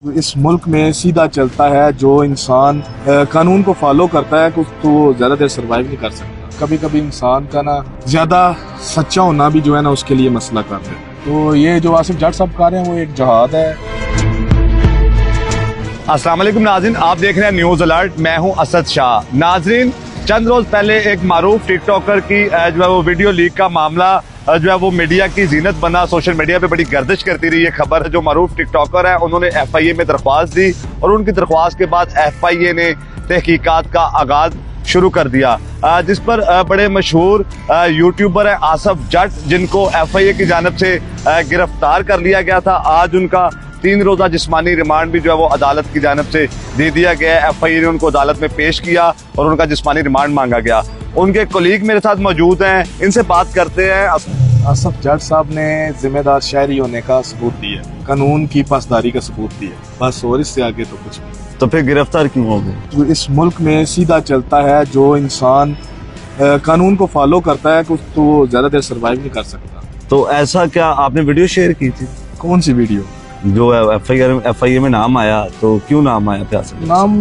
इस मुल्क में सीधा चलता है जो इंसान कानून को फॉलो करता है तो ज्यादा देर सरवाइव नहीं कर सकता। कभी कभी इंसान का ना ज्यादा सच्चा होना भी जो है ना उसके लिए मसला कर देता है। तो ये जो आसिफ जट साहब कर रहे हैं वो एक जहाद है। अस्सलाम वालेकुम नाज़रीन, आप देख रहे हैं न्यूज अलर्ट। मैं हूं असद शाह। नाज़रीन, चंद रोज पहले एक मारूफ टिकटॉकर की जो है वो वीडियो लीक का मामला जो है वो मीडिया की जीनत बना। सोशल मीडिया पे बड़ी गर्दिश करती रही ये खबर है। जो मारूफ टिकटॉकर है उन्होंने FIA में दरख्वास्त दी और उनकी दरख्वास्त के बाद FIA ने तहकीकात का आगाज शुरू कर दिया, जिस पर बड़े मशहूर यूट्यूबर है आसिफ जट, जिनको FIA की जानिब से गिरफ्तार कर लिया गया था। आज उनका 3 रोजा जिस्मानी रिमांड भी जो है वो अदालत की जानिब से दे दिया गया है। FIA ने उनको अदालत में पेश किया और उनका जिस्मानी रिमांड मांगा गया। उनके कोलीग मेरे साथ मौजूद हैं, इनसे बात करते हैं। आसिफ जट साहब ने जिम्मेदार शहरी होने का सबूत दिया, कानून की पासदारी का सबूत दिया, बस। और इससे आगे तो कुछ नहीं। तो फिर गिरफ्तार क्यों हो गए? तो इस मुल्क में सीधा चलता है जो इंसान कानून को फॉलो करता है तो ज्यादा देर सरवाइव नहीं कर सकता। तो ऐसा क्या आपने वीडियो शेयर की थी? कौन सी वीडियो? जो FIA में नाम आया, तो क्यों नाम आया? प्यास नाम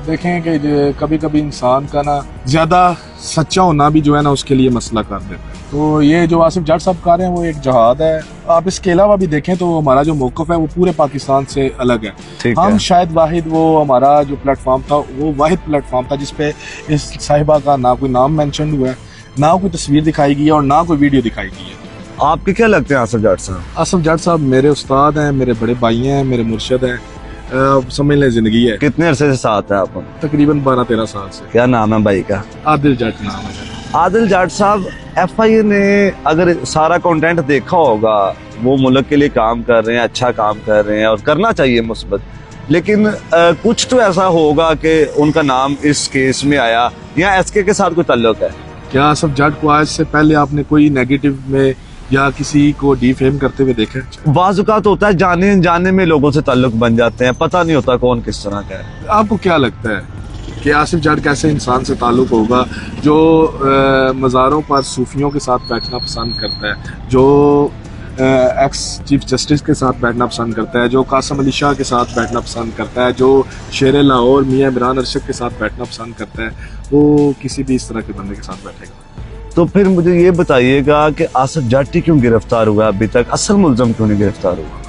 देखें कि कभी कभी इंसान का ना ज्यादा सच्चा होना भी जो है ना उसके लिए मसला कर देता है। तो ये जो आसिफ जट साहब कर रहे हैं वो एक जहाद है। आप इसके अलावा भी देखें तो हमारा जो मौक़िफ़ है वो पूरे पाकिस्तान से अलग है। हम शायद वाहिद वो हमारा जो प्लेटफॉर्म था वो वाहिद प्लेटफॉर्म था जिसपे इस साहिबा का ना कोई नाम मेंशन हुआ है, ना कोई तस्वीर दिखाई गई है और ना कोई वीडियो दिखाई गई है। आपके क्या लगते हैं आसिफ जट साहब? आसिफ जट साहब मेरे उस्ताद हैं, मेरे बड़े भाई हैं, मेरे मुर्शिद हैं। समझ लें जिंदगी है। कितने अरसे से साथ है आप? तकरीबन 12-13 साल से। क्या नाम है भाई का? आदिल जट नाम है। आदिल जट साहब, FIA ने अगर सारा कंटेंट देखा होगा, वो मुल्क के लिए काम कर रहे हैं, अच्छा काम कर रहे हैं और करना चाहिए मुस्बत, लेकिन कुछ तो ऐसा होगा कि उनका नाम इस केस में आया या SK के साथ कोई ताल्लुक है? क्या आसिफ जट को आज से पहले आपने कोई नेगेटिव में या किसी को डिफेम करते हुए देखा है? बाज़-औक़ात होता है जाने अनजाने में लोगों से ताल्लुक बन जाते हैं, पता नहीं होता कौन किस तरह का है। आपको क्या लगता है कि आसिफ जट कैसे इंसान से ताल्लुक होगा जो मज़ारों पर सूफियों के साथ बैठना पसंद करता है, जो एक्स चीफ जस्टिस के साथ बैठना पसंद करता है, जो कासिम अली शाह के साथ बैठना पसंद करता है, जो शेर लाहौर मियाँ इमरान अरशद के साथ बैठना पसंद करता है, वो किसी भी इस तरह के बंदे के साथ बैठेगा? तो फिर मुझे ये बताइएगा कि आसिफ जट क्यों गिरफ्तार हुआ अभी तक? असल मुल्ज़म क्यों नहीं गिरफ्तार हुआ?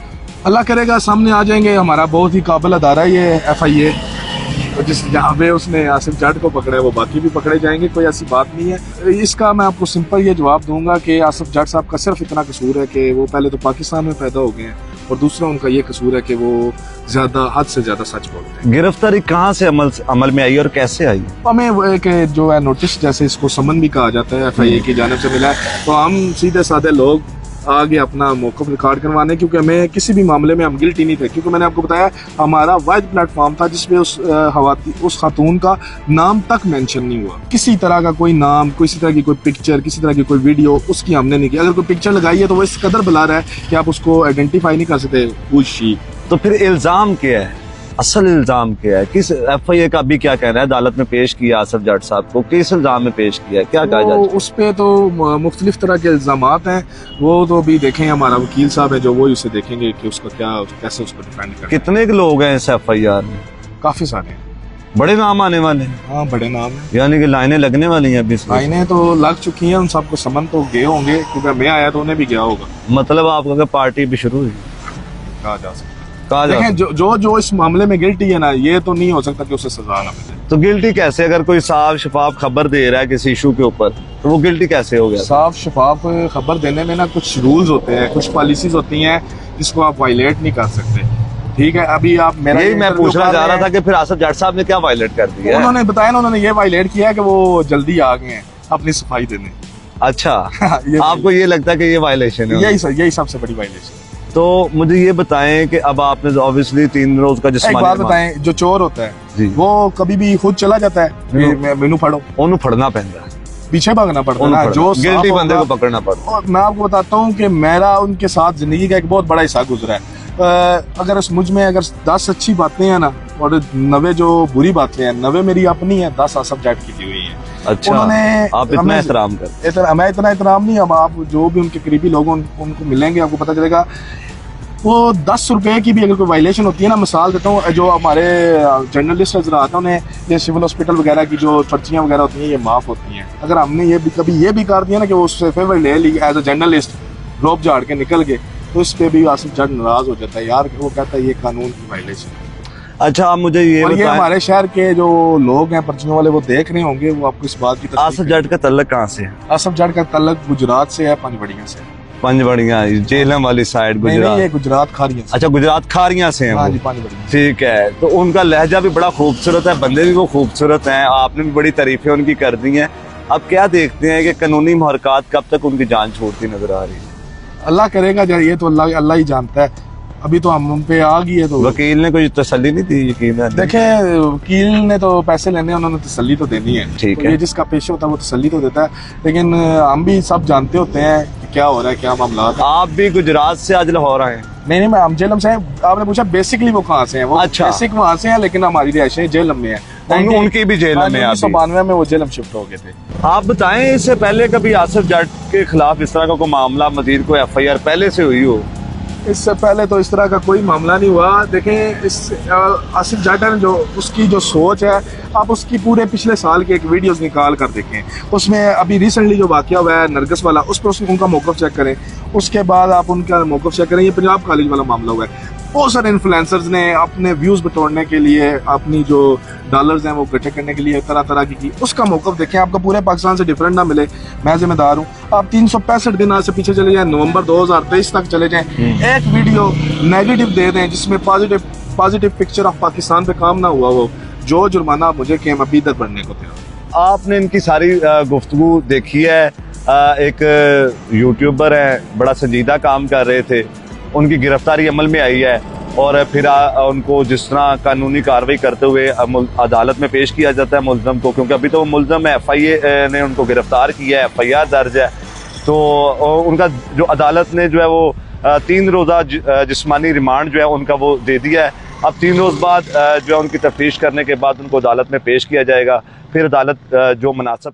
अल्लाह करेगा सामने आ जाएंगे। हमारा बहुत ही काबिल अदारा है ये FIA, तो जिस जहाँ पे उसने आसिफ जट को पकड़ा है वो बाकी भी पकड़े जाएंगे, कोई ऐसी बात नहीं है। इसका मैं आपको सिंपल ये जवाब दूंगा कि आसिफ जट साहब का सिर्फ इतना कसूर है कि वो पहले तो पाकिस्तान में पैदा हो गए हैं और दूसरा उनका ये कसूर है कि वो ज्यादा हद से ज्यादा सच बोलते हैं। गिरफ्तारी कहाँ से अमल में आई और कैसे आई? हमें एक जो है नोटिस, जैसे इसको समन भी कहा जाता है, FIA की जानिब से मिला है। तो हम सीधे साधे लोग आगे अपना मौक़िफ़ रिकॉर्ड करवाने, क्योंकि हमें किसी भी मामले में हम गिल्टी नहीं थे, क्योंकि मैंने आपको बताया हमारा वाहिद प्लेटफॉर्म था जिसमें उस खातून का नाम तक मेंशन नहीं हुआ। किसी तरह का कोई नाम, किसी तरह की कोई पिक्चर, किसी तरह की कोई वीडियो उसकी हमने नहीं की। अगर कोई पिक्चर लगाई है तो वो इस कदर बुला रहा है कि आप उसको आइडेंटिफाई नहीं कर सकते। तो फिर इल्ज़ाम क्या है? असल इल्ज़ाम क्या है? किस FIA का भी क्या कहना है? अदालत में पेश किया आसिफ जट साहब को, किस इल्ज़ाम में पेश किया, क्या कहा जाए? उस पे तो मुख्तलिफ तरह के इल्ज़ामात हैं, वो तो भी देखें। हमारा वकील साहब है जो वो उसे देखेंगे कि उसका क्या, कैसे उसको डिफेंड करें। कितने लोग हैं इस FIR में? काफी सारे। बड़े नाम आने वाले हैं? हाँ, बड़े नाम हैं। यानी कि लाइनें लगने वाली हैं अभी? लाइनें तो लग चुकी हैं, उन सबको समन तो गए होंगे, क्योंकि मैं आया तो उन्हें भी गया होगा। मतलब आपका पार्टी भी शुरू हुई? कहा जा सकता है। देखें, जो इस मामले में गिल्टी है ना, ये तो नहीं हो सकता कि उसे सजा ना मिले। तो गिल्टी कैसे? अगर कोई साफ शफाफ खबर दे रहा है किसी इशू के ऊपर, तो वो गिल्टी कैसे हो गया? साफ शफाफ खबर देने में ना कुछ रूल्स होते हैं, कुछ पॉलिसीज होती हैं जिसको आप वायलेट नहीं कर सकते। ठीक है, अभी आप मेरा यही मैं पूछना चाह रहा था कि फिर आसिफ जट साहब ने क्या वायलेट कर दिया? उन्होंने बताया ना, उन्होंने ये वायलेट किया है कि वो जल्दी आ गए हैं अपनी सफाई देने। अच्छा, आपको ये लगता है कि ये वायलेशन है? यही सबसे बड़ी वायलेशन। तो मुझे ये बताएं कि अब आपने ऑब्वियसली 3 रोज का जिस्मानी, एक बात बताएं, जो चोर होता है वो कभी भी खुद चला जाता है, मेनू फड़ो, ओनू फड़ना पैंदा है, पीछे भागना पड़ता है, जो गिल्टी बंदे को पकड़ना पड़ता है। और मैं आपको बताता हूँ कि मेरा उनके साथ जिंदगी का एक बहुत बड़ा हिस्सा गुजरा है। अगर मुझ में अगर 10 अच्छी बातें हैं ना और 90 जो बुरी बातें हैं, 90 मेरी अपनी है, 10 आसिफ जट की दी हुई है। अच्छा, आप इतना एहतराम करते? मैं इतना एहतराम नहीं। अब आप जो भी उनके करीबी लोग उनको मिलेंगे, आपको पता चलेगा वो 10 रुपए की भी अगर कोई वायलेशन होती है ना, मिसाल देता हूँ, जो हमारे जर्नलिस्ट हजरात हैं उन्हें ये सिविल हॉस्पिटल वगैरह की जो पर्चियाँ वगैरह होती हैं ये माफ़ होती हैं। अगर हमने ये भी कभी ये भी कर दिया ना कि वो उससे फेवर ले ली एज अ जर्नलिस्ट, रोप झाड़ के निकल गए, तो इस पर भी आसिफ जट नाराज हो जाता है यार, वो कहता है ये कानून की वायलेशन है। अच्छा, आप मुझे ये और ये बताएं, हमारे शहर के जो लोग हैं पर्चियों वाले वो देख रहे होंगे, वो आपको इस बात की आसिफ जट का तल्लक कहाँ से है? आसिफ जट का तल्लक गुजरात से है, पंचबड़िया से। पंचबड़िया, जेलम वाली साइड नहीं, गुजरात? ये गुजरात खारिया से। अच्छा, गुजरात खारिया से हैं हाँ वो। जी, पंचबड़िया। ठीक है, तो उनका लहजा भी बड़ा खूबसूरत है, बंदे भी वो खूबसूरत हैं, आपने भी बड़ी तारीफें उनकी कर दी हैं। अब क्या देखते हैं कि कानूनी मुहरकात कब तक उनकी जान छोड़ती नजर आ रही है? अल्लाह करेगा, ये तो अल्लाह ही जानता है। अभी तो हम पे आ गई है तो वकील ने कोई तसल्ली नहीं दी? यकीन है, देखे, वकील ने तो पैसे लेने हैं, उन्होंने तसल्ली तो देनी है। ठीक तो है। ये जिसका पेशा होता है वो तसल्ली तो देता है, लेकिन हम भी सब जानते होते हैं कि क्या हो रहा है, क्या मामला है। आप भी गुजरात से आज लाहौर आए हैं? नहीं, मैं हम जेलम से हैं। आपने पूछा बेसिकली वो कहाँ से हैं, वो अच्छा। बेसिक वहाँ से हैं, लेकिन हमारी रिहायशें जेलम में है। उनकी भी जेलम में है अभी। 1992 में वो जेलम शिफ्ट हो गए थे। आप बताएं, इससे पहले कभी आसिफ जट के खिलाफ इस तरह का कोई मामला, मजीद कोई FIR पहले से हुई हो? इससे पहले तो इस तरह का कोई मामला नहीं हुआ। देखें, इस आसिफ जट जो उसकी जो सोच है, आप उसकी पूरे पिछले साल के एक वीडियोस निकाल कर देखें, उसमें अभी रिसेंटली जो वाकया हुआ है नरगस वाला, उस पर उनका मौक़िफ़ चेक करें, उसके बाद आप उनका मौक़िफ़ चेक करें। ये पंजाब कॉलेज वाला मामला हुआ है, बहुत सारे इन्फ्लुएंसर्स ने अपने व्यूज़ बटोरने के लिए, अपनी जो डॉलर्स हैं वो इकट्ठे करने के लिए तरह तरह की उसका मौक़िफ़ देखें, आपको पूरे पाकिस्तान से डिफरेंट ना मिले। मैं जिम्मेदार हूँ। आप 365 दिन आज से पीछे चले जाएं, नवंबर 2023 तक चले जाएं, एक वीडियो नेगेटिव दे दें जिसमें पॉजिटिव पिक्चर ऑफ पाकिस्तान पे काम ना हुआ हो, जो जुर्माना आप मुझे कि मैं अभी इधर बढ़ने को तैयार। आपने इनकी सारी गुफ्तगू देखी है। एक यूट्यूबर है, बड़ा संजीदा काम कर रहे थे, उनकी गिरफ्तारी अमल में आई है और फिर उनको जिस तरह कानूनी कार्रवाई करते हुए अदालत में पेश किया जाता है मुल्ज़म को, क्योंकि अभी तो वो मुल्ज़म है, FIA ने उनको गिरफ्तार किया है, FIR दर्ज है। तो उनका जो अदालत ने जो है वो 3 रोज़ा जिस्मानी रिमांड जो है उनका वो दे दिया है। अब 3 रोज़ बाद जो है उनकी तफ्तीश करने के बाद उनको अदालत में पेश किया जाएगा, फिर अदालत जो मुनासिब